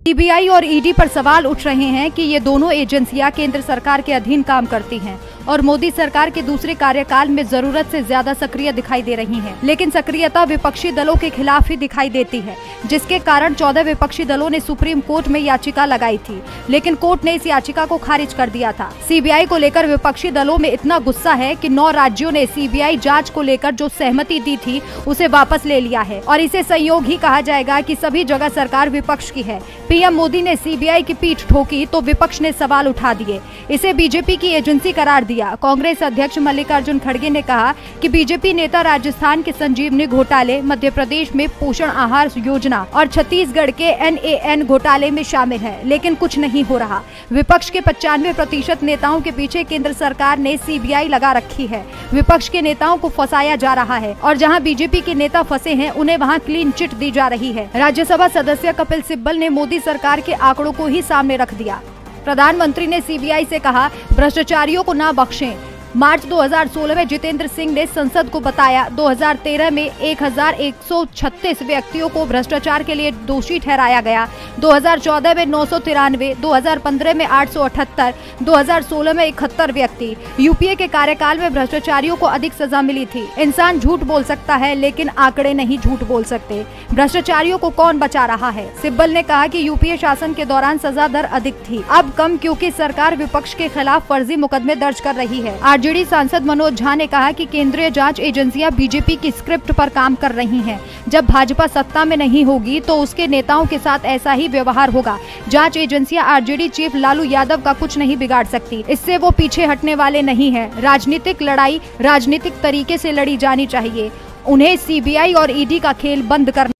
CBI और ED पर सवाल उठ रहे हैं कि ये दोनों एजेंसियां केंद्र सरकार के अधीन काम करती हैं और मोदी सरकार के दूसरे कार्यकाल में जरूरत से ज्यादा सक्रिय दिखाई दे रही हैं। लेकिन सक्रियता विपक्षी दलों के खिलाफ ही दिखाई देती है, जिसके कारण 14 विपक्षी दलों ने सुप्रीम कोर्ट में याचिका लगाई थी, लेकिन कोर्ट ने इस याचिका को खारिज कर दिया था। सीबीआई को लेकर विपक्षी दलों में इतना गुस्सा है कि 9 राज्यों ने सीबीआई जाँच को लेकर जो सहमति दी थी उसे वापस ले लिया है और इसे संयोग ही कहा जाएगा कि सभी जगह सरकार विपक्ष की है। पीएम मोदी ने सीबीआई की पीठ ठोकी तो विपक्ष ने सवाल उठा दिए, इसे बीजेपी की एजेंसी करार दिया। कांग्रेस अध्यक्ष मल्लिकार्जुन खड़गे ने कहा कि बीजेपी नेता राजस्थान के संजीवनी घोटाले, मध्य प्रदेश में पोषण आहार योजना और छत्तीसगढ़ के NAN घोटाले में शामिल है, लेकिन कुछ नहीं हो रहा। विपक्ष के 95% नेताओं के पीछे केंद्र सरकार ने सीबीआई लगा रखी है। विपक्ष के नेताओं को फंसाया जा रहा है और जहां बीजेपी के नेता फंसे हैं उन्हें वहां क्लीन चिट दी जा रही है। राज्यसभा सदस्य कपिल सिब्बल ने मोदी सरकार के आंकड़ों को ही सामने रख दिया। प्रधानमंत्री ने सीबीआई से कहा, भ्रष्टाचारियों को ना बख्शें। मार्च 2016 में जितेंद्र सिंह ने संसद को बताया 2013 में 1136 व्यक्तियों को भ्रष्टाचार के लिए दोषी ठहराया गया, 2014 में 993, 2015 में 878, 2016 में 71 व्यक्ति। यूपीए के कार्यकाल में भ्रष्टाचारियों को अधिक सजा मिली थी। इंसान झूठ बोल सकता है लेकिन आंकड़े नहीं झूठ बोल सकते। भ्रष्टाचारियों को कौन बचा रहा है? सिब्बल ने कहा कि यूपीए शासन के दौरान सजा दर अधिक थी, अब कम, क्योंकि सरकार विपक्ष के खिलाफ फर्जी मुकदमे दर्ज कर रही है। आरजेडी सांसद मनोज झा ने कहा कि केंद्रीय जांच एजेंसियां बीजेपी की स्क्रिप्ट पर काम कर रही हैं। जब भाजपा सत्ता में नहीं होगी तो उसके नेताओं के साथ ऐसा ही व्यवहार होगा। जांच एजेंसियां आरजेडी चीफ लालू यादव का कुछ नहीं बिगाड़ सकती, इससे वो पीछे हटने वाले नहीं हैं। राजनीतिक लड़ाई राजनीतिक तरीके से लड़ी जानी चाहिए। उन्हें सीबीआई और ईडी का खेल बंद करना।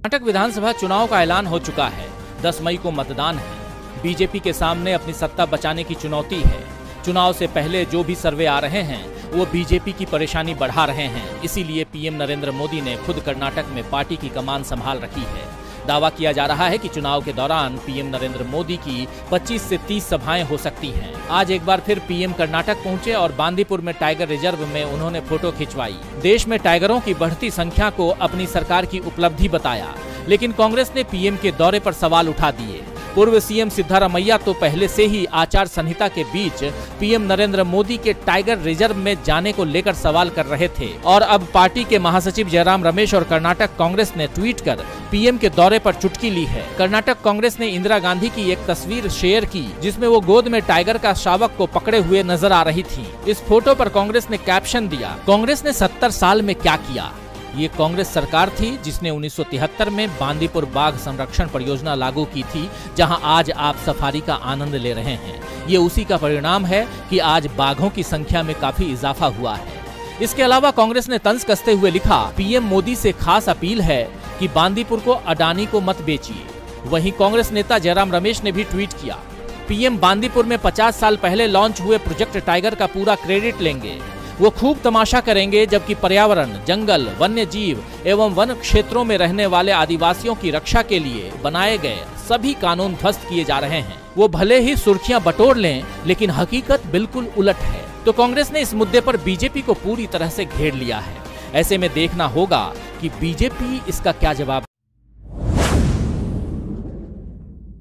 कर्नाटक विधानसभा चुनाव का ऐलान हो चुका है। 10 मई को मतदान है। बीजेपी के सामने अपनी सत्ता बचाने की चुनौती है। चुनाव से पहले जो भी सर्वे आ रहे हैं वो बीजेपी की परेशानी बढ़ा रहे हैं। इसीलिए पीएम नरेंद्र मोदी ने खुद कर्नाटक में पार्टी की कमान संभाल रखी है। दावा किया जा रहा है कि चुनाव के दौरान पीएम नरेंद्र मोदी की 25 से 30 सभाएं हो सकती हैं। आज एक बार फिर पीएम कर्नाटक पहुंचे और बांदीपुर में टाइगर रिजर्व में उन्होंने फोटो खिंचवाई। देश में टाइगरों की बढ़ती संख्या को अपनी सरकार की उपलब्धि बताया, लेकिन कांग्रेस ने पीएम के दौरे पर सवाल उठा दिए। पूर्व सीएम सिद्धारमैया तो पहले से ही आचार संहिता के बीच पीएम नरेंद्र मोदी के टाइगर रिजर्व में जाने को लेकर सवाल कर रहे थे और अब पार्टी के महासचिव जयराम रमेश और कर्नाटक कांग्रेस ने ट्वीट कर पीएम के दौरे पर चुटकी ली है। कर्नाटक कांग्रेस ने इंदिरा गांधी की एक तस्वीर शेयर की जिसमें वो गोद में टाइगर का शावक को पकड़े हुए नजर आ रही थी। इस फोटो पर कांग्रेस ने कैप्शन दिया, कांग्रेस ने 70 साल में क्या किया। ये कांग्रेस सरकार थी जिसने 1973 में बांदीपुर बाघ संरक्षण परियोजना लागू की थी, जहां आज आप सफारी का आनंद ले रहे हैं। ये उसी का परिणाम है कि आज बाघों की संख्या में काफी इजाफा हुआ है। इसके अलावा कांग्रेस ने तंज कसते हुए लिखा, पीएम मोदी से खास अपील है कि बांदीपुर को अडानी को मत बेचिए। वहीं कांग्रेस नेता जयराम रमेश ने भी ट्वीट किया, पीएम बांदीपुर में 50 साल पहले लॉन्च हुए प्रोजेक्ट टाइगर का पूरा क्रेडिट लेंगे। वो खूब तमाशा करेंगे जबकि पर्यावरण, जंगल, वन्य जीव एवं वन क्षेत्रों में रहने वाले आदिवासियों की रक्षा के लिए बनाए गए सभी कानून ध्वस्त किए जा रहे हैं। वो भले ही सुर्खियां बटोर लें, लेकिन हकीकत बिल्कुल उलट है। तो कांग्रेस ने इस मुद्दे पर बीजेपी को पूरी तरह से घेर लिया है। ऐसे में देखना होगा कि बीजेपी इसका क्या जवाब।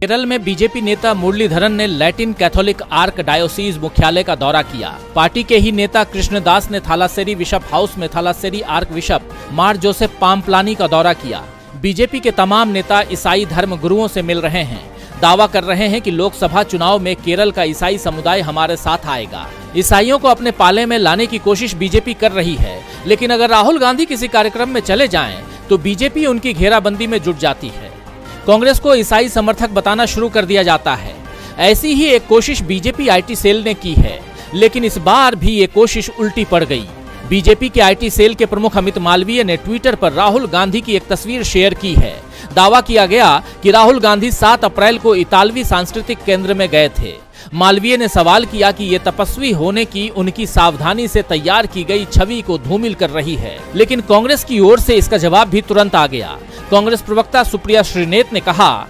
केरल में बीजेपी नेता मुरलीधरन ने लैटिन कैथोलिक आर्क डायोसीज मुख्यालय का दौरा किया। पार्टी के ही नेता कृष्णदास ने थालासेरी बिशप हाउस में थालासेरी आर्क बिशप मार जोसेफ पामप्लानी का दौरा किया। बीजेपी के तमाम नेता ईसाई धर्म गुरुओं से मिल रहे हैं। दावा कर रहे हैं कि लोकसभा चुनाव में केरल का ईसाई समुदाय हमारे साथ आएगा। ईसाइयों को अपने पाले में लाने की कोशिश बीजेपी कर रही है, लेकिन अगर राहुल गांधी किसी कार्यक्रम में चले जाएं, तो बीजेपी उनकी घेराबंदी में जुट जाती है। कांग्रेस को ईसाई समर्थक बताना शुरू कर दिया जाता है। ऐसी ही एक कोशिश बीजेपी आईटी सेल ने की है, लेकिन इस बार भी ये कोशिश उल्टी पड़ गई। बीजेपी के आईटी सेल के प्रमुख अमित मालवीय ने ट्विटर पर राहुल गांधी की एक तस्वीर शेयर की है। दावा किया गया कि राहुल गांधी 7 अप्रैल को इतालवी सांस्कृतिक केंद्र में गए थे। मालवीय ने सवाल किया कि ये तपस्वी होने की उनकी सावधानी से तैयार की गई छवि को धूमिल कर रही है, लेकिन कांग्रेस की ओर से इसका जवाब भी तुरंत आ गया। कांग्रेस प्रवक्ता सुप्रिया श्रीनेत ने कहा,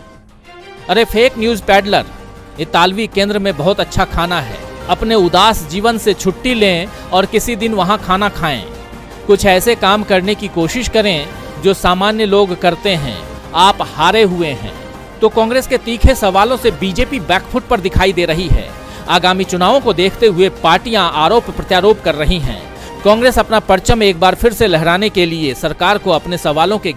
अरे फेक न्यूज पैडलर, इतालवी केंद्र में बहुत अच्छा खाना है। अपने उदास जीवन से छुट्टी लें और किसी दिन वहां खाना खाएं। कुछ ऐसे काम करने की कोशिश करें जो सामान्य लोग करते हैं आप हारे हुए हैं। तो कांग्रेस के तीखे सवालों से बीजेपी बैकफुट पर दिखाई दे रही है। आगामी चुनावों को देखते हुए पार्टियां आरोप प्रत्यारोप कर रही हैं। कांग्रेस अपना परचम एक बार फिर से लहराने के लिए सरकार को अपने सवालों के